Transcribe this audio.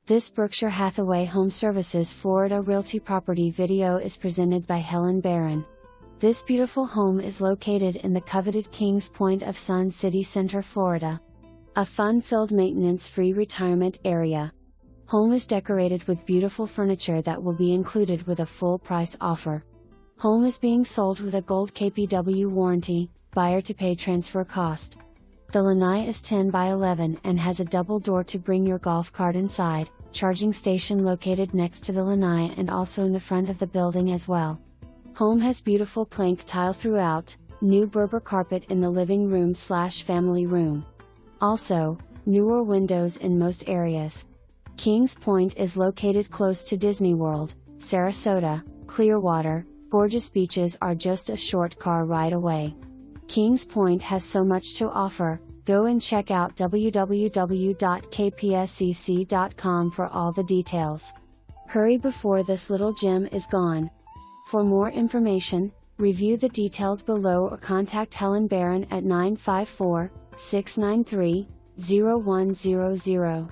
This Berkshire Hathaway HomeServices Florida Realty property video is presented by Helen Baron. This beautiful home is located in the coveted Kings Point of Sun City Center, Florida. A fun-filled maintenance-free retirement area. Home is decorated with beautiful furniture that will be included with a full price offer. Home is being sold with a gold KPW warranty, buyer to pay transfer cost. The lanai is 10 by 11 and has a double door to bring your golf cart inside, charging station located next to the lanai and also in the front of the building as well. Home has beautiful plank tile throughout, new Berber carpet in the living room/family room. Also, newer windows in most areas. Kings Point is located close to Disney World, Sarasota, Clearwater. Gorgeous beaches are just a short car ride away. Kings Point has so much to offer. Go and check out www.kpscc.com for all the details. Hurry before this little gem is gone. For more information, review the details below or contact Helen Baron at 954-693-0100.